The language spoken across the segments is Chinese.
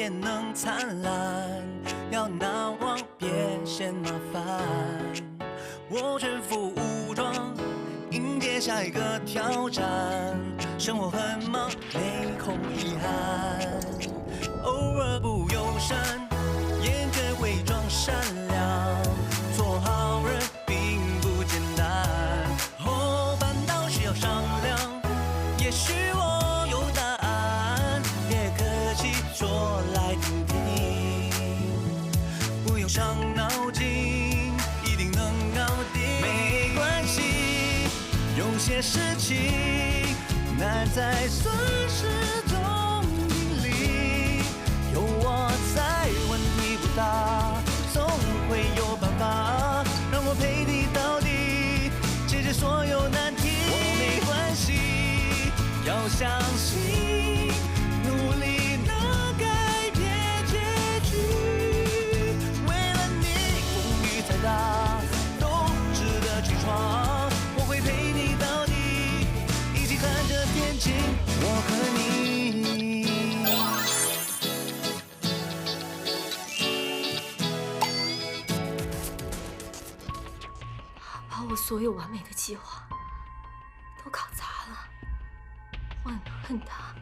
也能灿烂。要难忘，别嫌麻烦。我全副武装，迎接下一个挑战。生活很忙，没空遗憾。偶尔不友善，也可以伪装善良。做好人并不简单。哦，反倒需要商量。也许我有答案，别客气，说来听听。不用伤脑筋，一定能搞定。没关系，有些事情难在算是总定理。有我在，问题不大，总会有办法让我陪你到底，解决所有难题。我没关系，要相信，努力能改变结局。为了你，风雨再大都值得去闯。我会陪你到底，一起看着天晴，我和你。把我所有完美的计划都搞砸了，我很恨他，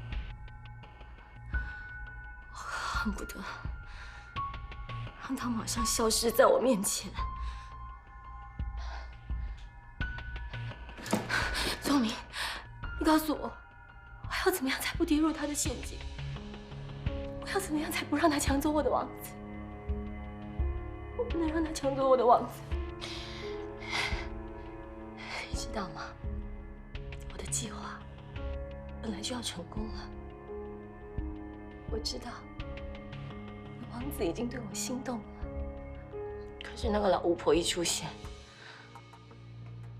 我恨不得让他马上消失在我面前。宗明，你告诉我，我要怎么样才不跌入他的陷阱？我要怎么样才不让他抢走我的王子？我不能让他抢走我的王子。你知道吗？我的计划本来就要成功了。我知道，王子已经对我心动了。可是那个老巫婆一出现，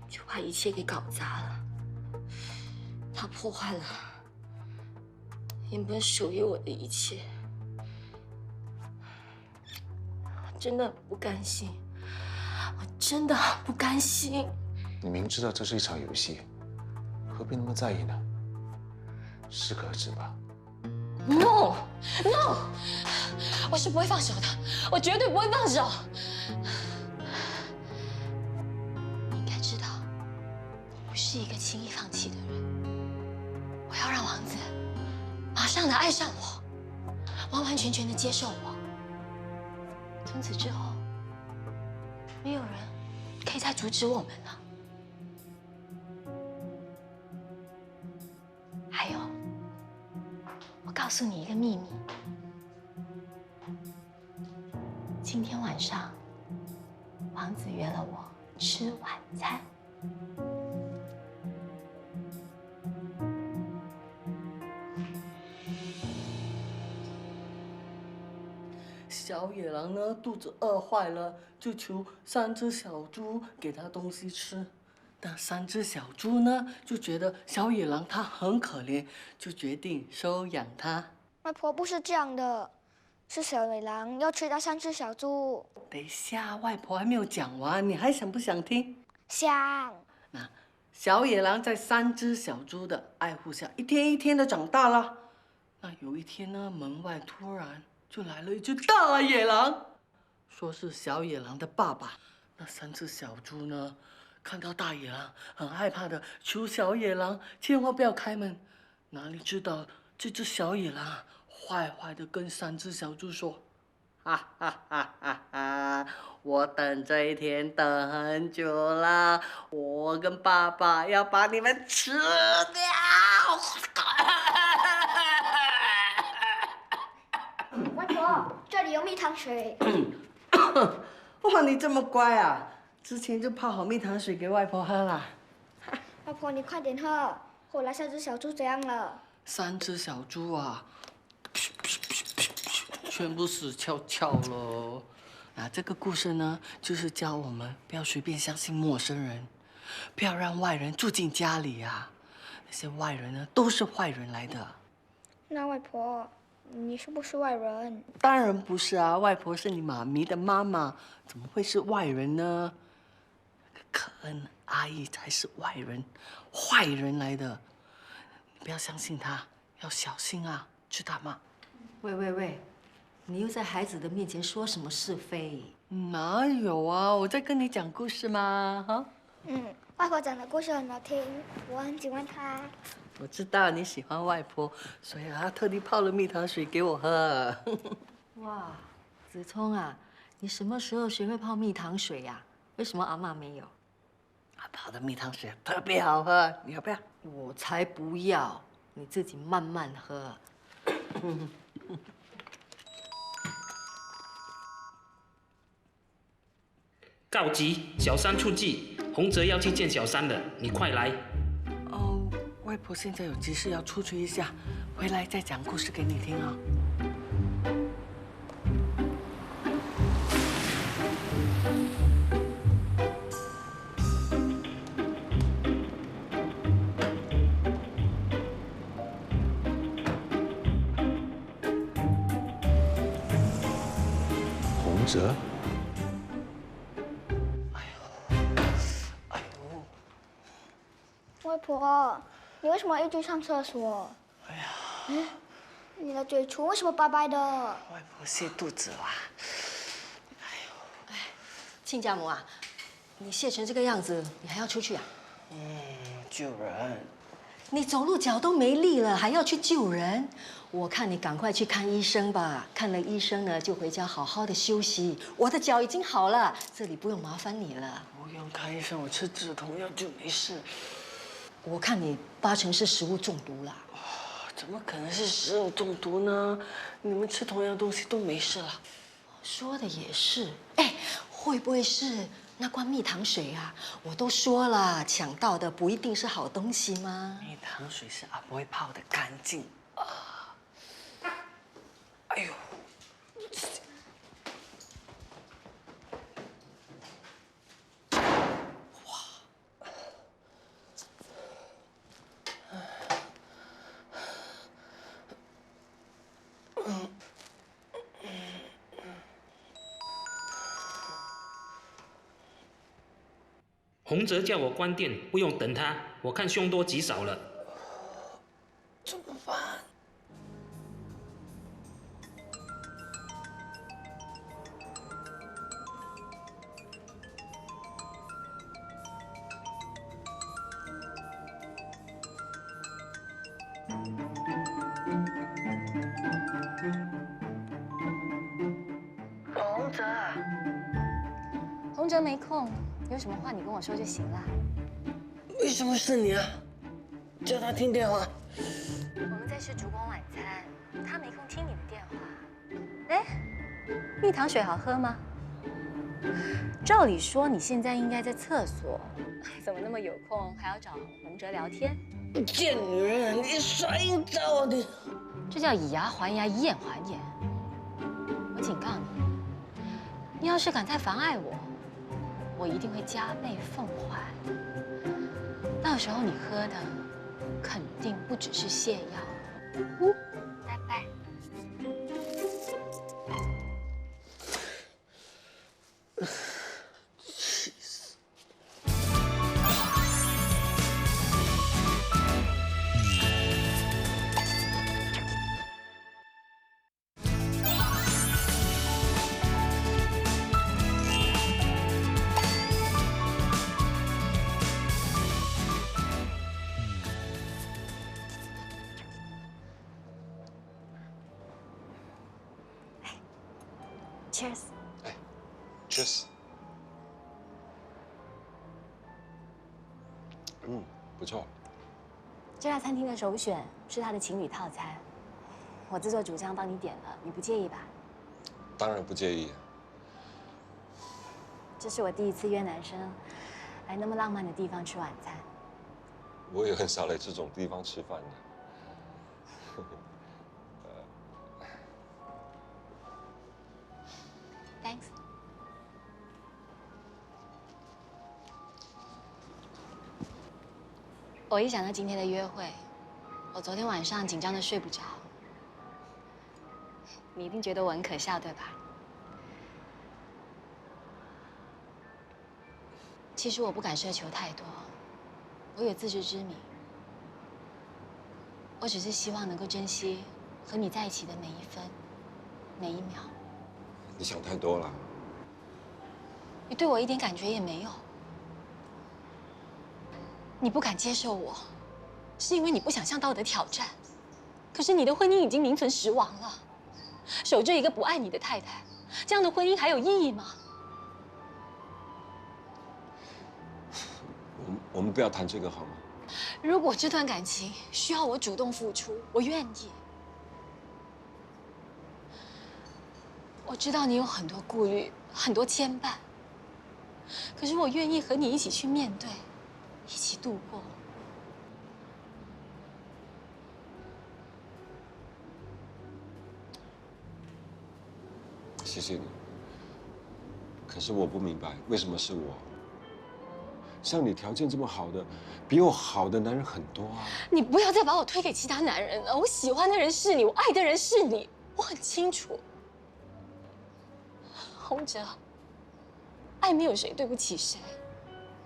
就把一切给搞砸了。她破坏了原本属于我的一切。我真的很不甘心，我真的很不甘心。你明知道这是一场游戏，何必那么在意呢？适可而止吧。No， 我是不会放手的，我绝对不会放手。你应该知道，我不是一个轻易放弃的人。我要让王子马上的爱上我，完完全全的接受我。从此之后，没有人可以再阻止我们了。还有，我告诉你一个秘密。今天晚上，王子约了我吃晚餐。小野狼呢，肚子饿坏了，就求3只小猪给他东西吃。那3只小猪呢，就觉得小野狼它很可怜，就决定收养它。外婆不是这样的，是小野狼要吃掉3只小猪。等一下，外婆还没有讲完，你还想不想听？想。那小野狼在3只小猪的爱护下，一天一天的长大了。那有一天呢，门外突然就来了一只大野狼，说是小野狼的爸爸。那3只小猪呢，看到大野狼，很害怕的求小野狼千万不要开门。哪里知道这只小野狼坏坏的跟3只小猪说：“哈哈哈哈哈！我等这一天等很久了，我跟爸爸要把你们吃掉。”外婆，这里有蜜糖水。哇，你这么乖啊！之前就泡好蜜糖水给外婆喝了。外婆，你快点喝。后来3只小猪怎样了？3只小猪啊，全部死翘翘了。那这个故事呢，就是教我们不要随便相信陌生人，不要让外人住进家里啊。那些外人呢，都是坏人来的。那外婆，你是不是外人？当然不是啊，外婆是你妈咪的妈妈，怎么会是外人呢？可恩阿姨才是外人，坏人来的。你不要相信她，要小心啊，知道吗？喂，你又在孩子的面前说什么是非？哪有啊？我在跟你讲故事嘛，哈。外婆讲的故事很好听，我很喜欢她。我知道你喜欢外婆，所以她特地泡了蜜糖水给我喝。哇，子聪啊，你什么时候学会泡蜜糖水呀？为什么阿嬷没有？她泡的蜜糖水特别好喝，你要不要？我才不要，你自己慢慢喝。告急！小三出祭，洪泽要去见小三了，你快来！哦，外婆现在有急事要出去一下，回来再讲故事给你听啊。洪泽，外婆，你为什么一直上厕所？哎呀，你的嘴唇为什么白白的？外婆泻肚子啦。亲家母啊，你谢成这个样子，你还要出去啊？救人。你走路脚都没力了，还要去救人？我看你赶快去看医生吧。看了医生呢，就回家好好的休息。我的脚已经好了，这里不用麻烦你了。不用看医生，我吃止痛药就没事。我看你8成是食物中毒了。怎么可能是食物中毒呢？你们吃同样东西都没事了。说的也是，哎，会不会是那罐蜜糖水啊？我都说了，抢到的不一定是好东西吗？蜜糖水是阿伯会泡的干净啊。哎呦！洪泽叫我关店，不用等他，我看凶多吉少了。怎么办？洪泽，洪哲没空，有什么话你跟我说就行了。为什么是你啊？叫他听电话。我们在吃烛光晚餐，他没空听你的电话。哎，蜜糖水好喝吗？照理说你现在应该在厕所，怎么那么有空还要找洪哲聊天？贱女人，你耍阴招啊你！这叫以牙还牙，以眼还眼。我警告你，你要是敢再妨碍我，我一定会加倍奉还。到时候你喝的肯定不只是泻药。拜拜。气死！Cheers。Cheers。不错。这家餐厅的首选是它的情侣套餐，我自作主张帮你点了，你不介意吧？当然不介意。这是我第一次约男生来那么浪漫的地方吃晚餐。我也很少来这种地方吃饭的。Thanks。我一想到今天的约会，我昨天晚上紧张的睡不着。你一定觉得我很可笑，对吧？其实我不敢奢求太多，我有自知之明。我只是希望能够珍惜和你在一起的每一分，每一秒。你想太多了。你对我一点感觉也没有。你不敢接受我，是因为你不想向道德挑战。可是你的婚姻已经名存实亡了，守着一个不爱你的太太，这样的婚姻还有意义吗？我们不要谈这个好吗？如果这段感情需要我主动付出，我愿意。我知道你有很多顾虑，很多牵绊，可是我愿意和你一起去面对，一起度过。谢谢你。可是我不明白，为什么是我？像你条件这么好的，比我好的男人很多啊。你不要再把我推给其他男人了。我喜欢的人是你，我爱的人是你，我很清楚。洪哲，爱没有谁对不起谁，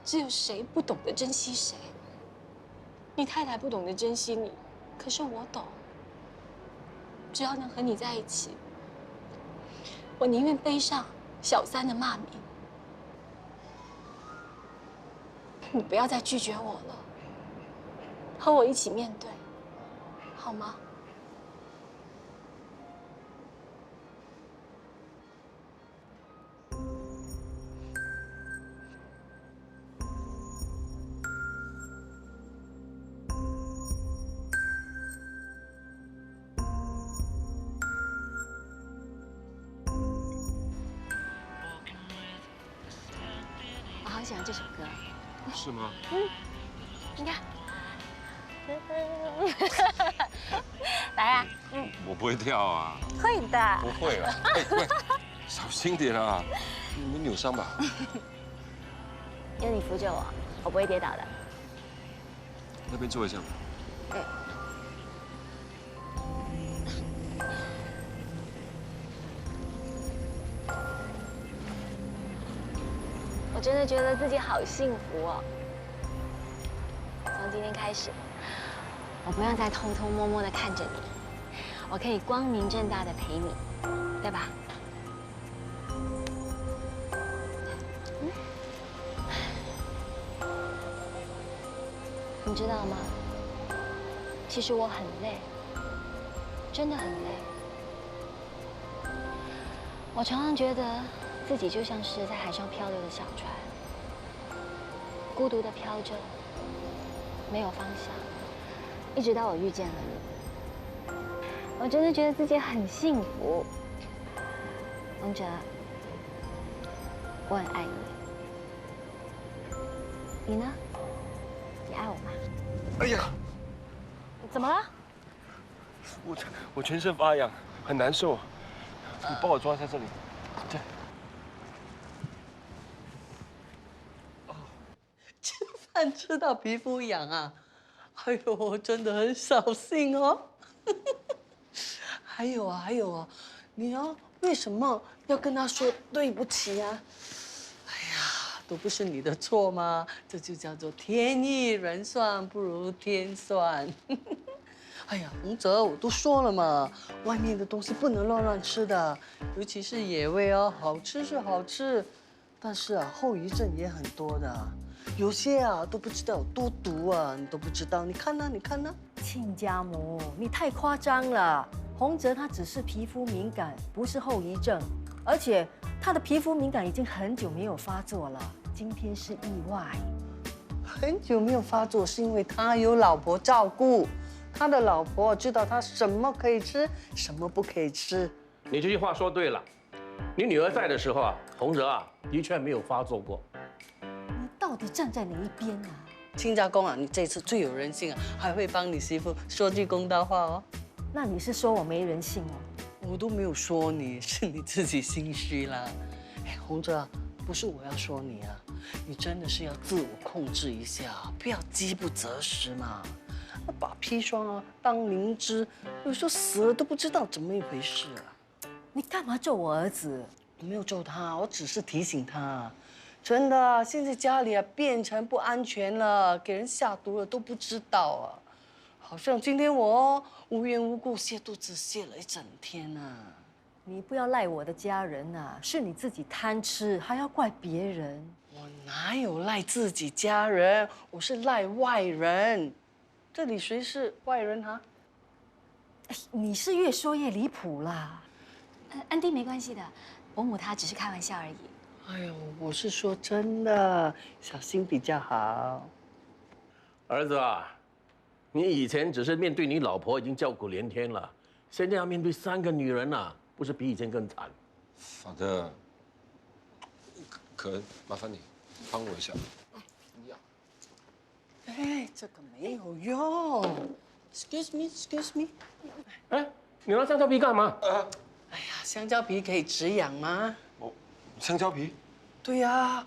只有谁不懂得珍惜谁。你太太不懂得珍惜你，可是我懂。只要能和你在一起，我宁愿背上小三的骂名。你不要再拒绝我了，和我一起面对，好吗？我好喜欢这首歌。是吗？你看，来啊！我不会跳啊。会的。不会啊。哎喂，小心点啊！你没扭伤吧？有你扶着我，我不会跌倒的。那边坐一下吧。我真的觉得自己好幸福哦。从今天开始，我不用再偷偷摸摸的看着你，我可以光明正大的陪你，对吧？你知道吗？其实我很累，真的很累。我常常觉得自己就像是在海上漂流的小船，孤独的飘着，没有方向，一直到我遇见了你。我真的觉得自己很幸福，王哲，我很爱你。你呢？你爱我吗？哎呀，怎么了？我全身发痒，很难受。你帮我抓一下这里。对。吃饭吃到皮肤痒啊！哎呦，真的很扫兴哦。还有啊，你为什么要跟他说对不起啊？哎呀，都不是你的错吗？这就叫做天意人算不如天算。哎呀，洪哲，我都说了嘛，外面的东西不能乱吃的，尤其是野味哦，好吃是好吃，但是啊，后遗症也很多的，有些啊都不知道有多毒啊，你都不知道。你看呢？你看呢？亲家母，你太夸张了。洪哲他只是皮肤敏感，不是后遗症，而且他的皮肤敏感已经很久没有发作了，今天是意外。很久没有发作，是因为他有老婆照顾。他的老婆知道他什么可以吃，什么不可以吃。你这句话说对了，你女儿在的时候啊，洪哲啊的确没有发作过。你到底站在哪一边啊？亲家公啊，你这次最有人性啊，还会帮你媳妇说句公道话哦。那你是说我没人性哦？我都没有说你，是你自己心虚啦。哎，洪哲啊，不是我要说你啊，你真的是要自我控制一下，不要饥不择食嘛。把砒霜啊当灵芝，有时候死了都不知道怎么一回事啊！你干嘛咒我儿子？我没有咒他，我只是提醒他。真的，现在家里啊变成不安全了，给人下毒了都不知道啊。好像今天我无缘无故泻肚子泻了一整天啊。你不要赖我的家人呐，是你自己贪吃，还要怪别人。我哪有赖自己家人，我是赖外人。这里谁是外人哈？哎，你是越说越离谱啦。安迪没关系的，伯母她只是开玩笑而已。哎呦，我是说真的，小心比较好。儿子啊，你以前只是面对你老婆已经叫苦连天了，现在要面对3个女人啊，不是比以前更惨？法德，可麻烦你帮我一下。哎，这个没有用。Excuse me, excuse me。哎，你拿香蕉皮干嘛？哎呀，香蕉皮可以止痒吗？哦，香蕉皮？对呀，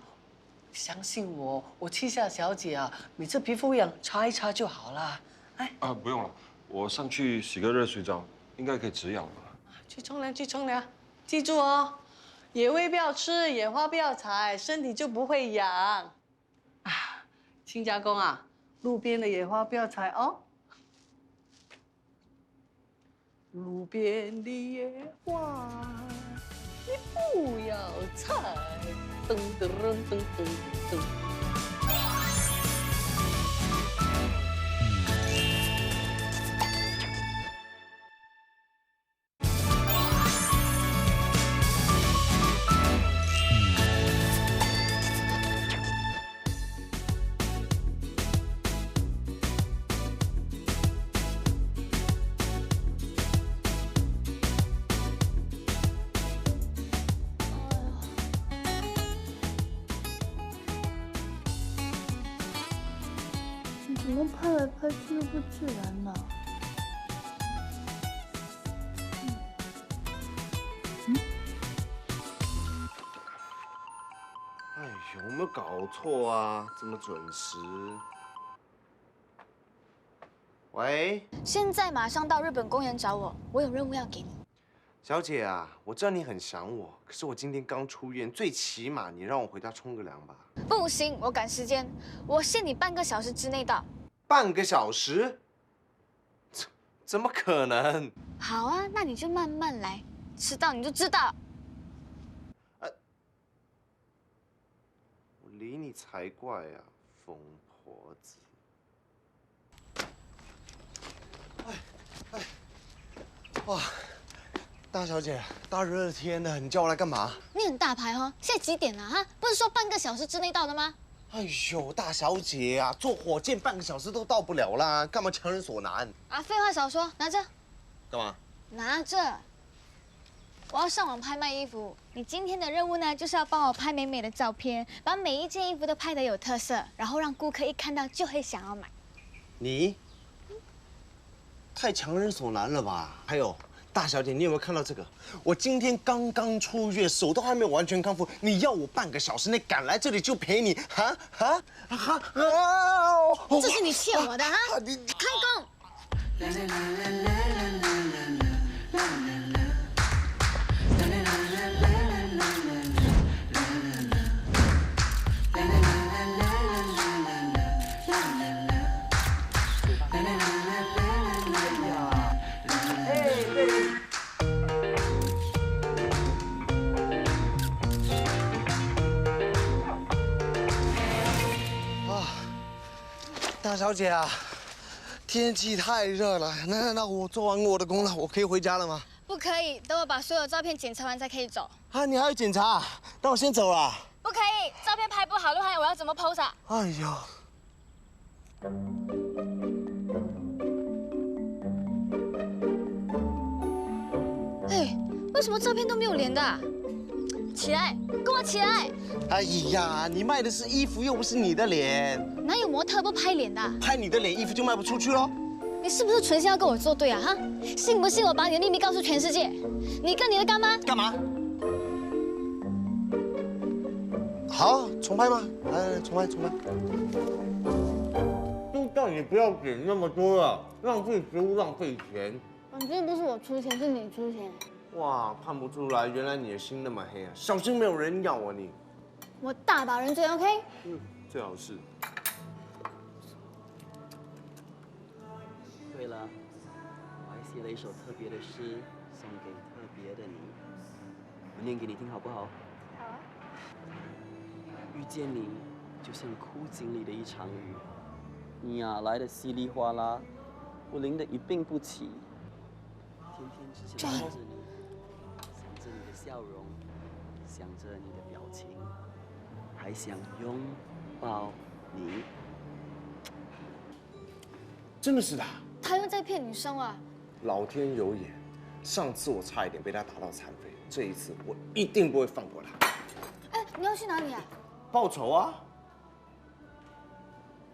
相信我，我气下小姐啊，每次皮肤痒擦一擦就好了。哎，啊，不用了，我上去洗个热水澡，应该可以止痒吧？去冲凉，去冲凉。记住哦，野味不要吃，野花不要采，身体就不会痒。啊，亲家公啊，路边的野花不要采哦。路边的野花，你不要采。噔噔噔噔噔噔。你怎么拍来拍去又不自然呢？哎呦，有没有搞错啊？这么准时？喂，现在马上到日本公园找我，我有任务要给你。小姐啊，我知道你很想我，可是我今天刚出院，最起码你让我回家冲个凉吧。不行，我赶时间，我限你半个小时之内到。半个小时？怎么可能？好啊，那你就慢慢来，迟到你就知道。我理你才怪呀，疯婆子！哇，大小姐，大热天的，你叫我来干嘛？你很大牌哈，现在几点了哈？不是说半个小时之内到的吗？哎呦，大小姐啊，坐火箭半个小时都到不了啦，干嘛强人所难？啊，废话少说，拿着。干嘛？拿着。我要上网拍卖衣服，你今天的任务呢，就是要帮我拍美美的照片，把每一件衣服都拍得有特色，然后让顾客一看到就会想要买。你太强人所难了吧？还有，大小姐，你有没有看到这个？我今天刚刚出院，手都还没有完全康复，你要我半个小时内赶来这里就陪你？这是你欠我的哈！开工！大小姐啊，天气太热了，那我做完我的工了，我可以回家了吗？不可以，等我把所有照片检查完才可以走。啊，你还要检查？那我先走了。不可以，照片拍不好的话，我要怎么 pose 啊？哎呦！哎，为什么照片都没有连的啊？起来，跟我起来！哎呀，你卖的是衣服，又不是你的脸。哪有模特不拍脸的？拍你的脸，衣服就卖不出去喽。你是不是存心要跟我作对啊？哈，信不信我把你的秘密告诉全世界？你跟你的干妈干嘛？好，重拍吗？来，重拍。就叫你不要点那么多了，浪费食物，浪费钱。反正不是我出钱，是你出钱。哇，看不出来，原来你的心那么黑啊！小心没有人要啊你。我大把人追 ，OK？ 最好是。对了，我还写了一首特别的诗送给特别的你。我念给你听好不好？好啊。遇见你，就像枯井里的一场雨，你呀来的稀里哗啦，我淋得一病不起。天天只想抱着你，想着你的笑容，想着你的表情，还想拥抱你。真的是他？他又在骗女生啊！老天有眼，上次我差一点被他打到残废，这一次我一定不会放过他。哎，你要去哪里啊？报仇啊！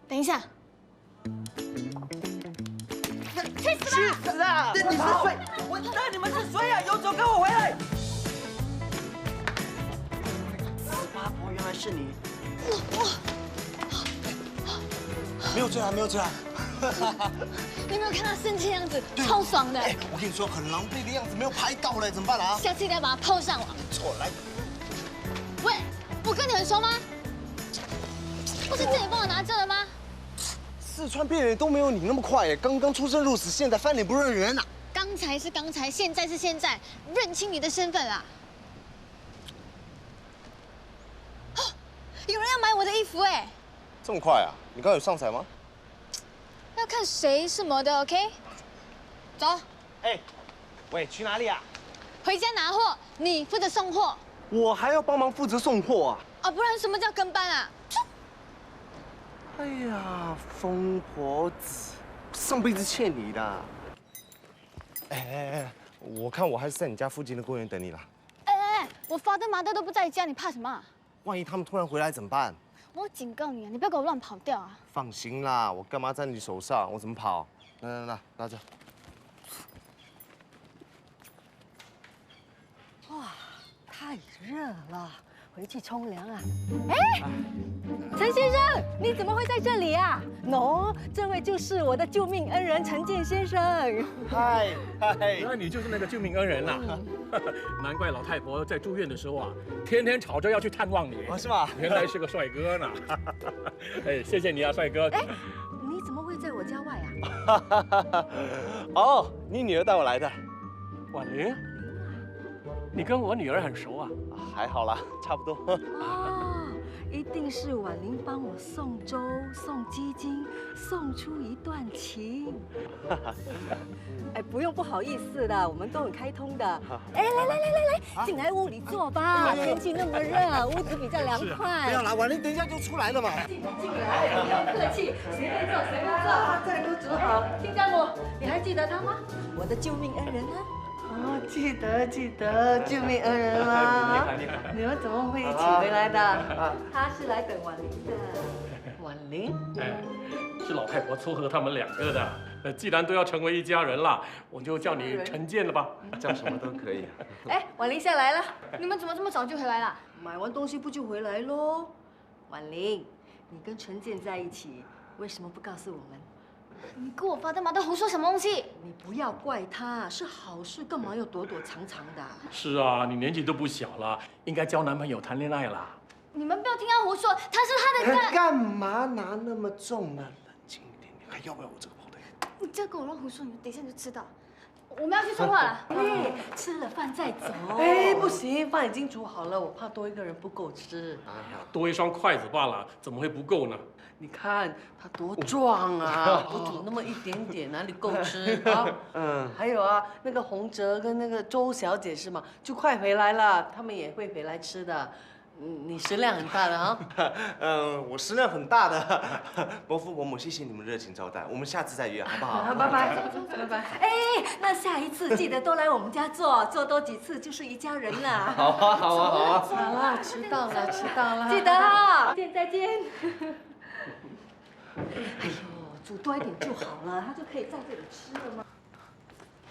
等一下。去死吧！去死啊！你是谁？我知道你们是谁啊！有种跟我回来！死八婆，原来是你！没有追来，没有追来。你有没有看他生气的样子？超爽的！哎，我跟你说，很狼狈的样子，没有拍到嘞，怎么办啊？下次一定要把他 PO 上网。错，来。喂，我跟你很熟吗？不是自己帮我拿着的吗？四川骗人都没有你那么快耶！刚刚出生入死，现在翻脸不认人啊！刚才是刚才，现在是现在，认清你的身份啦！哦，有人要买我的衣服哎！这么快啊？你刚刚有上彩吗？要看谁是模特 ，OK？ 走。哎，喂，去哪里啊？回家拿货，你负责送货。我还要帮忙负责送货啊！啊，不然什么叫跟班啊？哎呀，疯婆子，上辈子欠你的。哎，我看我还是在你家附近的公园等你啦。哎，我father mother都不在家，你怕什么啊？万一他们突然回来怎么办？我警告你啊，你不要给我乱跑掉啊！放心啦，我干嘛在你手上？我怎么跑？来，拿着。哇，太热了，回去冲凉啊！哎，陈先生，你怎么会在这里啊？喏，这位就是我的救命恩人陈建先生。嗨，原来你就是那个救命恩人啦！难怪老太婆在住院的时候啊，天天吵着要去探望你。哦，是吗？原来是个帅哥呢。哎，谢谢你啊，帅哥。哎，你怎么会在我家外啊？哦，你女儿带我来的。婉玲，你跟我女儿很熟啊？还好啦，差不多。哦，一定是婉玲帮我送粥、送鸡精，送出一段情。哎，不用不好意思的，我们都很开通的。哎，来，进来屋里坐吧，天气那么热，屋子比较凉快。不要啦，婉玲等一下就出来了嘛。进来，不用客气，随便坐，随便坐，这里都煮好。金家母，你还记得他吗？我的救命恩人啊！哦，记得，救命恩人啦！你好。你们怎么会一起回来的？他是来等婉玲的。婉玲？哎，是老太婆撮合他们两个的。既然都要成为一家人了，我就叫你陈建了吧，叫什么都可以。哎，婉玲下来了。你们怎么这么早就回来了？买完东西不就回来喽？婉玲，你跟陈建在一起，为什么不告诉我们？你跟我father mother胡说什么东西？你不要怪他，是好事，干嘛要躲躲藏藏的？是啊，你年纪都不小了，应该交男朋友谈恋爱啦。你们不要听他胡说，他是他的干嘛拿那么重呢？冷静一点，你还要不要我这个跑腿？你这跟我乱胡说，你等一下就知道。我们要去说话了。哎，吃了饭再走。哎，不行，饭已经煮好了，我怕多一个人不够吃。多一双筷子罢了，怎么会不够呢？你看他多壮啊，我煮那么一点点，哪里够吃啊？还有啊，那个洪哲跟那个周小姐是吗？就快回来了，他们也会回来吃的。你食量很大的啊。我食量很大的。伯父伯母，谢谢你们热情招待，我们下次再约，好不好？好，拜拜，拜拜。哎，那下一次记得多来我们家坐多几次，就是一家人了。好啊，好啊。好了，迟到了。记得哈，再见。哎呦，煮多一点就好了，他就可以在这里吃了吗？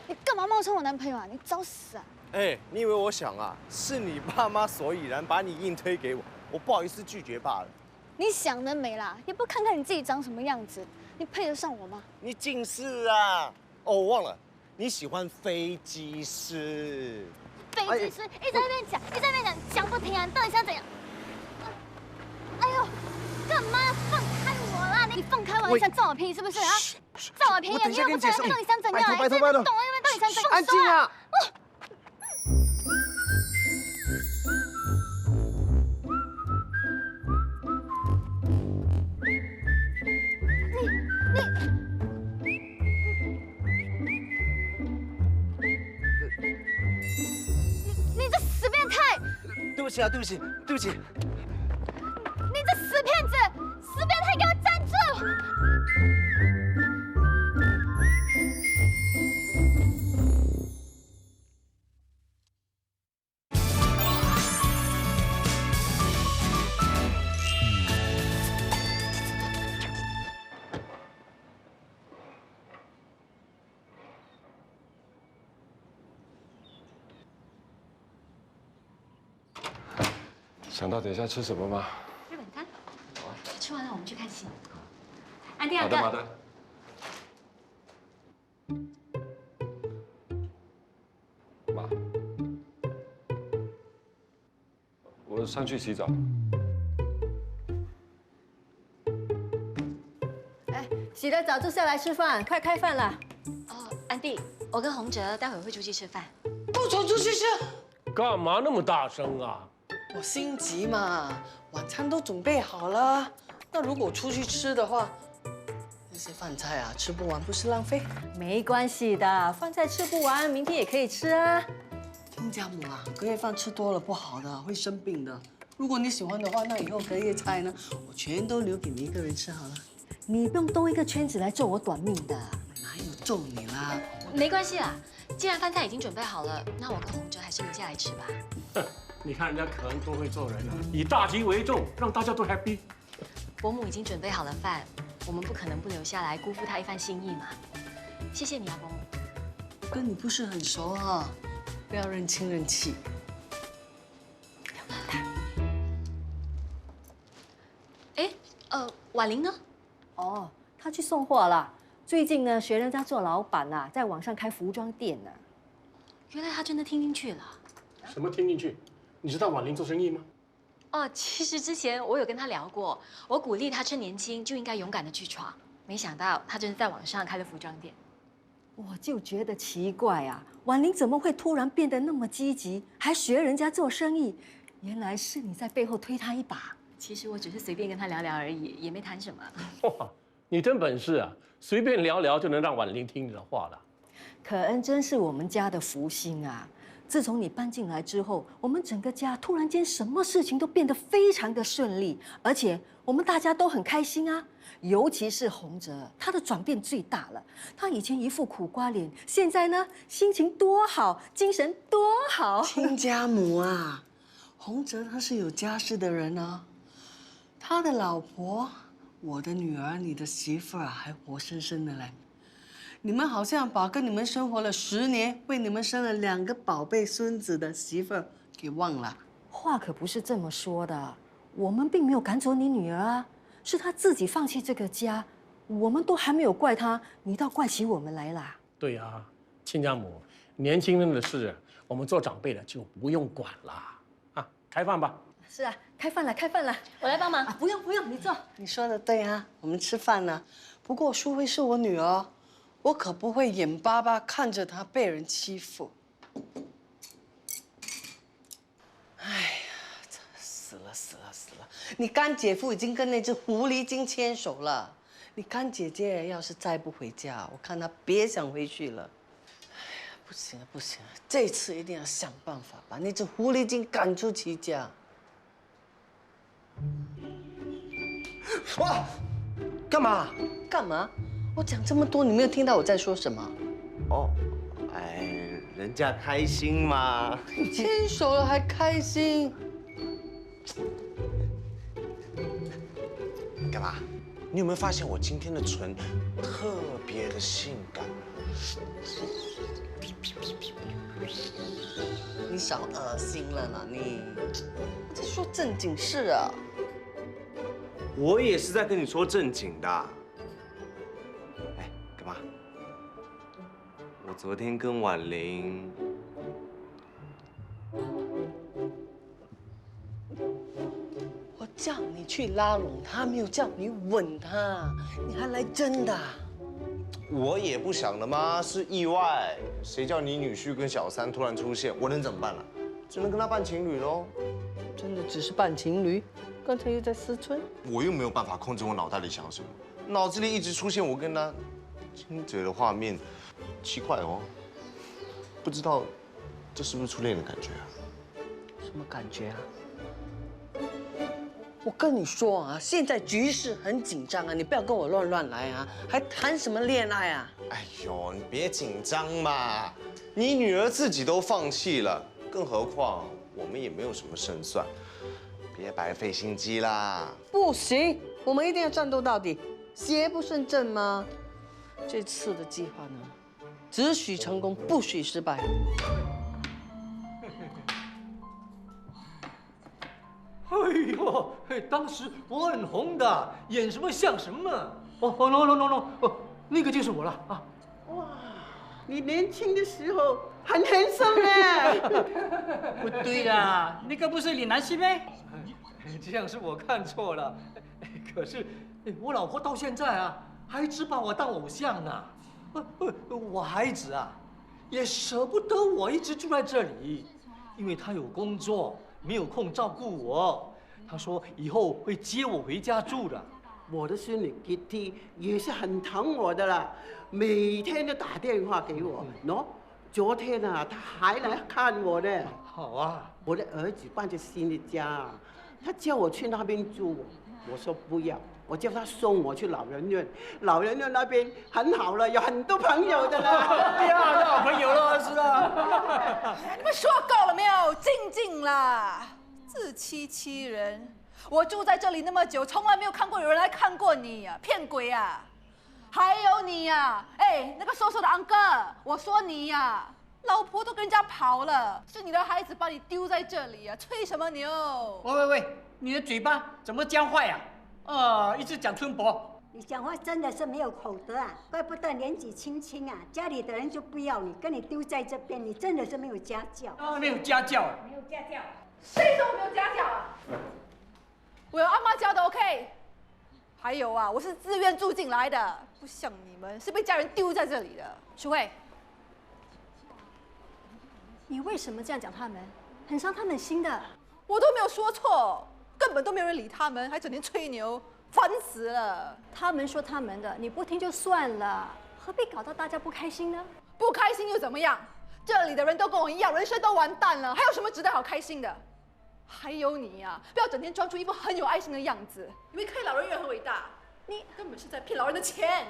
你干嘛冒充我男朋友啊？你找死啊！哎，你以为我想啊？是你爸妈所以然把你硬推给我，我不好意思拒绝罢了。你想得美啦！也不看看你自己长什么样子，你配得上我吗？你近视啊！哦，我忘了，你喜欢飞机师。飞机师一直在那边讲，讲不停啊！你到底想怎样？哎呦，干嘛放开我啦？你放开我，你想占我便宜是不是啊？占我便宜，你又不承认，到底想怎样？拜托，懂我因为到底想怎样？安静啊！起啊，对不起，对不起。你这死骗子，死变态，给我站住！想到等一下吃什么吗？日本餐。吃完了我们去看戏。安迪好的，好的。妈，我上去洗澡。哎，洗了澡就下来吃饭，快开饭了。哦，安迪，我跟洪哲待会会出去吃饭。不准出去吃！干嘛那么大声啊？我心急嘛，晚餐都准备好了。那如果出去吃的话，那些饭菜啊吃不完不是浪费？没关系的，饭菜吃不完，明天也可以吃啊。亲家母啊，隔夜饭吃多了不好的，会生病的。如果你喜欢的话，那以后隔夜菜呢，我全都留给你一个人吃好了。你不用兜一个圈子来咒我短命的。哪有咒你啦？没关系啦，既然饭菜已经准备好了，那我跟洪哲还是留下来吃吧。哼，你看人家可恩多会做人啊，以大局为重，让大家都 happy。伯母已经准备好了饭，我们不可能不留下来，辜负她一番心意嘛。谢谢你啊，伯母。我跟你不是很熟啊，不要认亲认戚。哎，婉玲呢？哦，她去送货了。最近呢，学人家做老板啊，在网上开服装店呢。原来她真的听进去了。什么听进去？你知道婉玲做生意吗？哦，其实之前我有跟她聊过，我鼓励她趁年轻就应该勇敢的去闯。没想到她真的在网上开了服装店。我就觉得奇怪啊，婉玲怎么会突然变得那么积极，还学人家做生意？原来是你在背后推她一把。其实我只是随便跟她聊聊而已，也没谈什么。哇，你真本事啊！随便聊聊就能让婉玲听你的话了。可恩真是我们家的福星啊！自从你搬进来之后，我们整个家突然间什么事情都变得非常的顺利，而且我们大家都很开心啊。尤其是洪哲，他的转变最大了。他以前一副苦瓜脸，现在呢，心情多好，精神多好。亲家母啊，洪哲他是有家室的人啊，他的老婆，我的女儿，你的媳妇儿还活生生的嘞。你们好像把跟你们生活了10年，为你们生了2个宝贝孙子的媳妇儿给忘了。话可不是这么说的，我们并没有赶走你女儿啊，是她自己放弃这个家，我们都还没有怪她，你倒怪起我们来啦。对呀，亲家母，年轻人的事，我们做长辈的就不用管啦。啊，开饭吧。是啊，开饭了，开饭了，我来帮忙。不用不用，你坐。你说的对啊，我们吃饭呢。不过淑慧是我女儿，我可不会眼巴巴看着她被人欺负。哎呀，死了死了死了！你干姐夫已经跟那只狐狸精牵手了。你干姐姐要是再不回家，我看她别想回去了。哎呀，不行了不行了，这次一定要想办法把那只狐狸精赶出齐家。哇，干嘛？干嘛？我讲这么多，你没有听到我在说什么？哦，哎，人家开心嘛。牵手了还开心？干嘛？你有没有发现我今天的唇特别的性感？你少恶心了啦你！我在说正经事啊。我也是在跟你说正经的。哎，干嘛？我昨天跟婉玲，我叫你去拉拢她，没有叫你吻她，你还来真的？我也不想了吗？是意外，谁叫你女婿跟小三突然出现，我能怎么办呢？只能跟他扮情侣喽。真的只是扮情侣？刚才又在思春。我又没有办法控制我脑袋里想什么，脑子里一直出现我跟他亲嘴的画面，奇怪哦，不知道这是不是初恋的感觉啊？什么感觉啊？我跟你说啊，现在局势很紧张啊，你不要跟我乱来啊，还谈什么恋爱啊？哎呦，你别紧张嘛，你女儿自己都放弃了，更何况我们也没有什么胜算，别白费心机啦。不行，我们一定要战斗到底，邪不胜正吗？这次的计划呢，只许成功，不许失败。哎呦，当时我很红的，演什么像什么。no， 那个就是我了啊！哇，你年轻的时候很handsome呢。不对啦，那个不是李南希咩？这样是我看错了。可是我老婆到现在啊，还只把我当偶像呢。我孩子啊，也舍不得我一直住在这里，因为他有工作。没有空照顾我，他说以后会接我回家住的。我的孙女 Kitty 也是很疼我的啦，每天都打电话给我。喏，昨天啊，他还来看我呢。好啊，我的儿子搬着新的家，他叫我去那边住，我说不要，我叫他送我去老人院。老人院那边很好了，有很多朋友的啦。第二个好朋友了，是啊。你们说够了没有？静啦，自欺欺人！我住在这里那么久，从来没有看过有人来看过你啊，骗鬼啊！还有你呀，哎，那个瘦瘦的安哥，我说你呀，老婆都跟人家跑了，是你的孩子把你丢在这里啊，吹什么牛？喂，你的嘴巴怎么僵坏啊？一直讲春伯。你讲话真的是没有口德啊！怪不得年纪轻轻啊，家里的人就不要你，跟你丢在这边，你真的是没有家教。没有家教。没有家教。谁说我没有家教啊？我有阿妈教的 OK。还有啊，我是自愿住进来的，不像你们是被家人丢在这里的。淑慧，你为什么这样讲他们？很伤他们心的。我都没有说错，根本都没有人理他们，还整天吹牛。烦死了！他们说他们的，你不听就算了，何必搞到大家不开心呢？不开心又怎么样？这里的人都跟我一样，人生都完蛋了，还有什么值得好开心的？还有你呀，不要整天装出一副很有爱心的样子，以为开老人院很伟大，你根本是在骗老人的钱。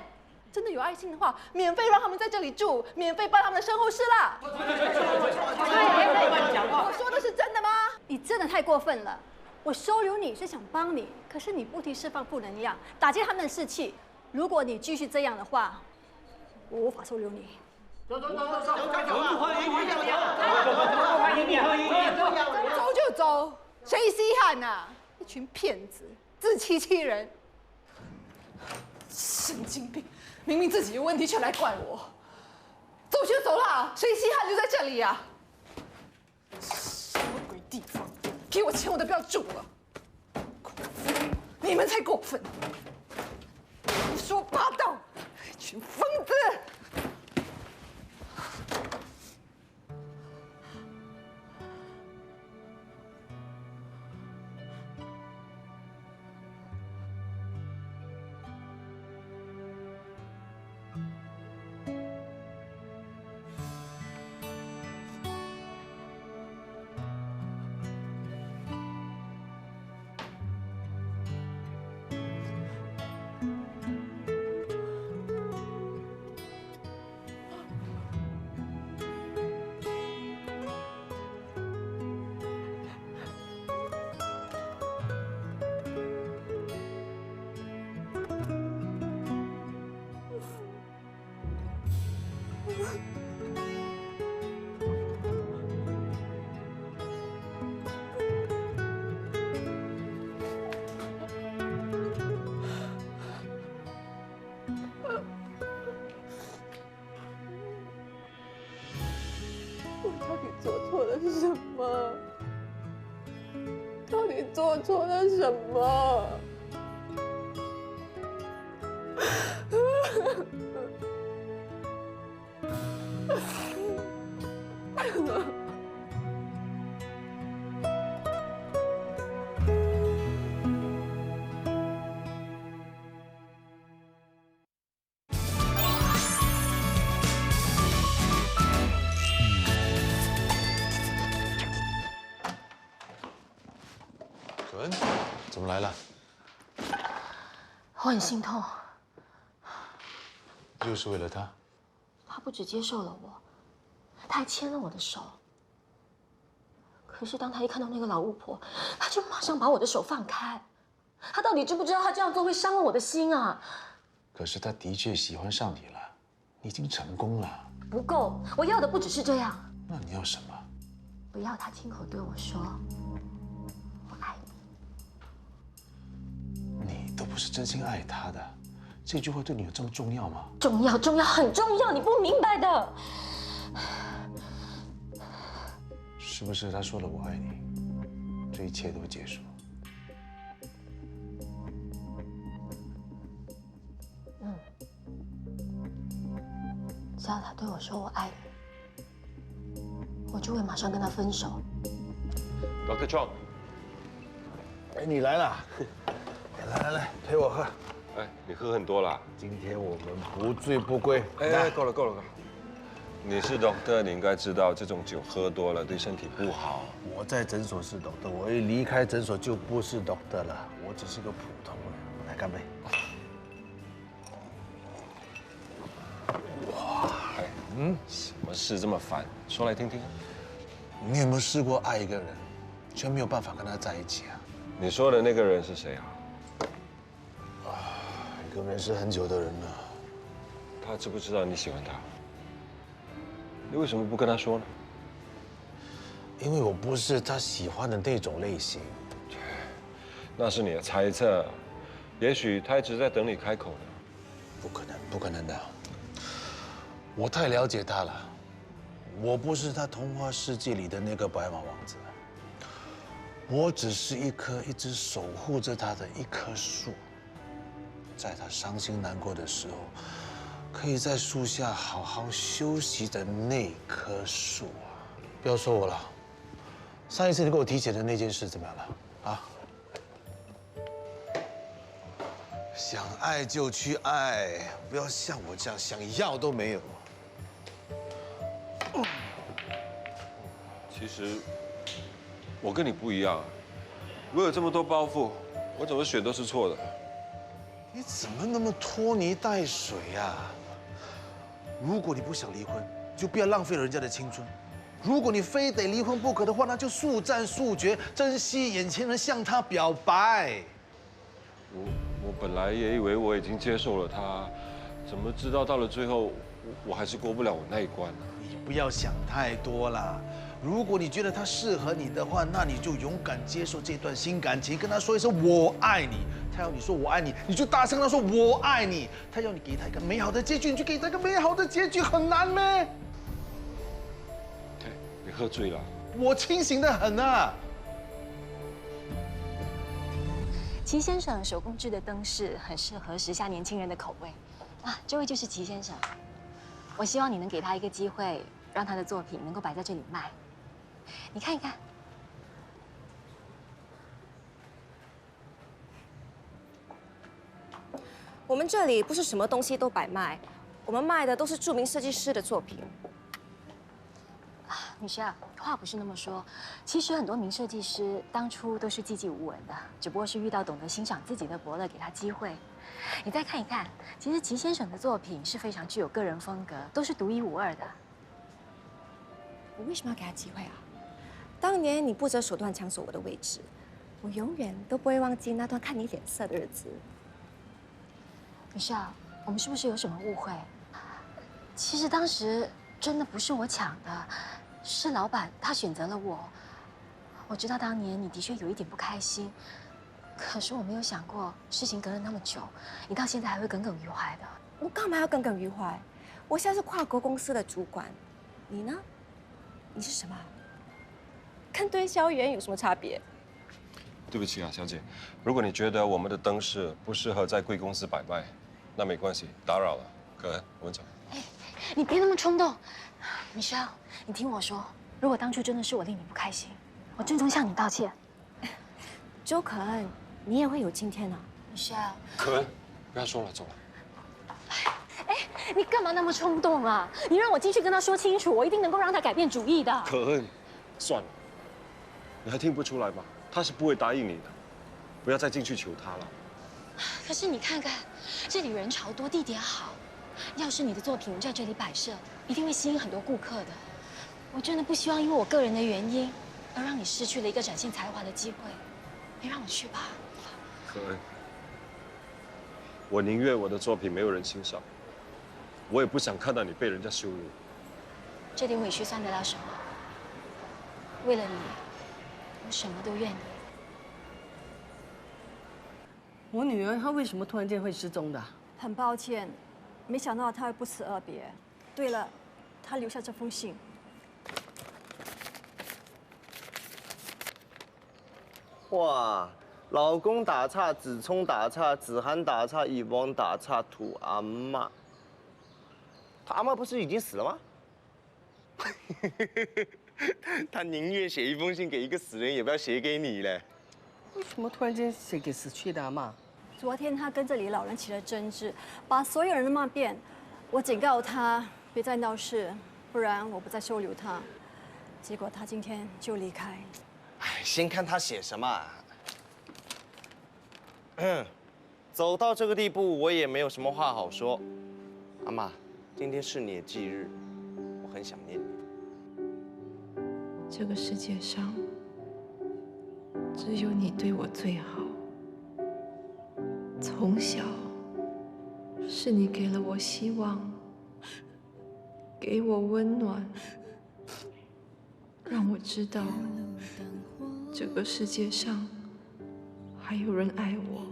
真的有爱心的话，免费让他们在这里住，免费办他们的身后事啦。我说的是真的吗？你真的太过分了。我收留你是想帮你，可是你不停释放负能量，打击他们的士气。如果你继续这样的话，我无法收留你。走！走就走，谁稀罕呐？一群骗子，自欺欺人，神经病！明明自己有问题，却来怪我。走就走啦，谁稀罕留在这里呀？什么鬼地方？给我钱我都不要住了，你们才过分！胡说八道，一群疯子！做错了什么？到底做错了什么？怎么来来了？我很心痛。就是为了他？他不只接受了我，他还牵了我的手。可是当他一看到那个老巫婆，他就马上把我的手放开。他到底知不知道他这样做会伤了我的心啊？可是他的确喜欢上你了，你已经成功了。不够，我要的不只是这样。那你要什么？不要他亲口对我说“我爱你”。你都不是真心爱他的，这句话对你有这么重要吗？重要，重要，很重要，你不明白的。是不是他说了“我爱你”，这一切都会结束？只要他对我说“我爱你”，我就会马上跟他分手。Dr. Chong， 哎，你来了，来，陪我喝。哎，你喝很多啦。今天我们不醉不归。哎，够了。你是 doctor， 你应该知道这种酒喝多了对身体不好。我在诊所是 doctor， 我一离开诊所就不是 doctor 了，我只是个普通人。来，干杯！哇，什么事这么烦？说来听听。你有没有试过爱一个人，却没有办法跟他在一起啊？你说的那个人是谁啊？一个认识很久的人了。他知不知道你喜欢他？你为什么不跟他说呢？因为我不是他喜欢的那种类型。那是你的猜测，也许他一直在等你开口呢。不可能的。我太了解他了，我不是他童话世界里的那个白马王子，我只是一直守护着他的一棵树，在他伤心难过的时候，可以在树下好好休息的那棵树啊！不要说我了，上一次你给我提起的那件事怎么样了？啊？想爱就去爱，不要像我这样想要都没有。其实我跟你不一样，我有这么多包袱，我怎么选都是错的。你怎么那么拖泥带水呀？如果你不想离婚，就不要浪费了人家的青春；如果你非得离婚不可的话，那就速战速决，珍惜眼前人，向他表白。我本来也以为我已经接受了他，怎么知道到了最后，我还是过不了我那一关呢？你不要想太多啦。如果你觉得他适合你的话，那你就勇敢接受这段新感情，跟他说一声我爱你。他要你说我爱你，你就大声跟他说我爱你。他要你给他一个美好的结局，你就给他一个美好的结局，很难咩？你喝醉了。我清醒得很啊。齐先生手工制的灯饰很适合时下年轻人的口味啊，这位就是齐先生。我希望你能给他一个机会，让他的作品能够摆在这里卖。你看一看。我们这里不是什么东西都摆卖，我们卖的都是著名设计师的作品。女士啊，话不是那么说，其实很多名设计师当初都是寂寂无闻的，只不过是遇到懂得欣赏自己的伯乐，给他机会。你再看一看，其实齐先生的作品是非常具有个人风格，都是独一无二的。我为什么要给他机会啊？当年你不择手段抢走我的位置，我永远都不会忘记那段看你脸色的日子。女士啊，我们是不是有什么误会？其实当时真的不是我抢的。是老板他选择了我，我知道当年你的确有一点不开心，可是我没有想过事情隔了那么久，你到现在还会耿耿于怀的。我干嘛要耿耿于怀？我现在是跨国公司的主管，你呢？你是什么？跟推销员有什么差别？对不起啊，小姐，如果你觉得我们的灯饰不适合在贵公司摆卖，那没关系，打扰了，可恩，我们走。你别那么冲动，米莎，你听我说，如果当初真的是我令你不开心，我郑重向你道歉。周可恩，你也会有今天啊，米莎。可恩，不要说了，走了。哎，你干嘛那么冲动啊？你让我进去跟他说清楚，我一定能够让他改变主意的。可恩，算了，你还听不出来吗？他是不会答应你的。不要再进去求他了。可是你看看，这里人潮多，地点好，要是你的作品在这里摆设，一定会吸引很多顾客的。我真的不希望因为我个人的原因，而让你失去了一个展现才华的机会。你让我去吧。可恩，我宁愿我的作品没有人欣赏，我也不想看到你被人家羞辱。这点委屈算得了什么？为了你，我什么都愿意。我女儿她为什么突然间会失踪的？很抱歉，没想到她会不辞而别。对了，她留下这封信。哇，老公打岔，子聪打岔，子涵打岔，以王打岔，土阿妈。他阿妈不是已经死了吗？他宁愿写一封信给一个死人，也不要写给你嘞。为什么突然间写给死去的阿嬷？昨天他跟这里老人起了争执，把所有人都骂遍。我警告他别再闹事，不然我不再收留他。结果他今天就离开。哎，先看他写什么。走到这个地步，我也没有什么话好说。阿嬷，今天是你的忌日，我很想念你。这个世界上，只有你对我最好。从小，是你给了我希望，给我温暖，让我知道这个世界上还有人爱我。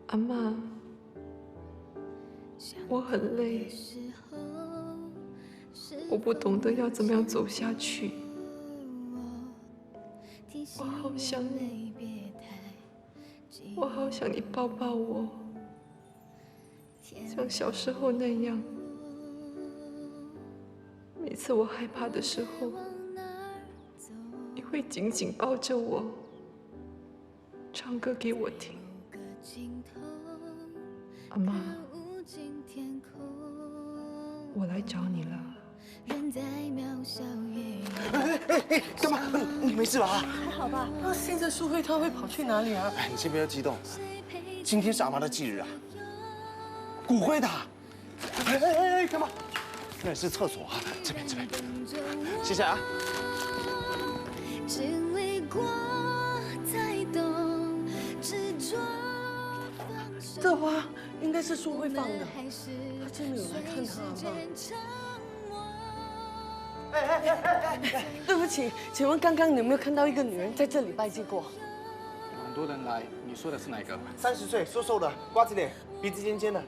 阿嬷，我很累，我不懂得要怎么样走下去。我好想你，我好想你抱抱我，像小时候那样。每次我害怕的时候，你会紧紧抱着我，唱歌给我听。阿嬷，我来找你了。干嘛？你没事吧？还好吧？那现在淑慧她会跑去哪里啊？哎，你先不要激动，今天是阿妈的忌日啊，骨灰的。哎，干嘛？那里是厕所啊，这边。谢谢啊。这花应该是淑慧放的，她真的有来看她吗？对不起，请问刚刚你有没有看到一个女人在这里拜祭过？很多人来，你说的是哪个？30岁，瘦瘦的，瓜子脸，鼻子尖尖的。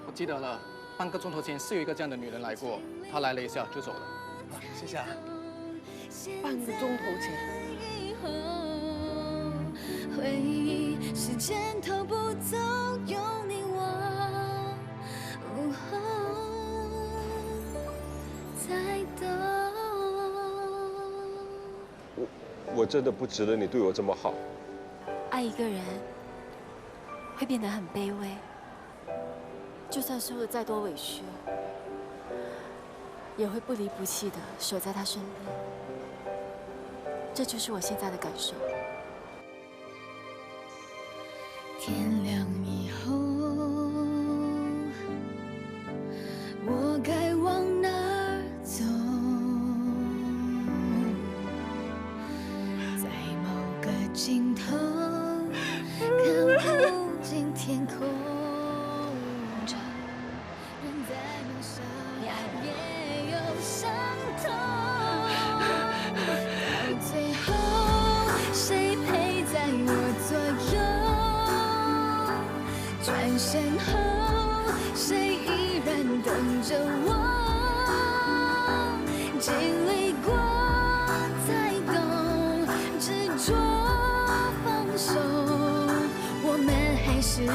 我记得了，半个钟头前是有一个这样的女人来过，她来了一下就走了。谢谢啊。半个钟头前。回忆是箭头不走，有你我。才懂。我真的不值得你对我这么好。爱一个人会变得很卑微，就算受了再多委屈，也会不离不弃的守在他身边。这就是我现在的感受。天亮以后，我该往哪儿走？在某个尽头，看不见天空。人在渺小，也有伤痛。到最后，谁陪在我左右？转身后，谁依然等着我？经历过才懂，执着放手，我们还是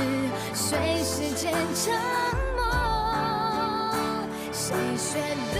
随时间沉默。谁学的？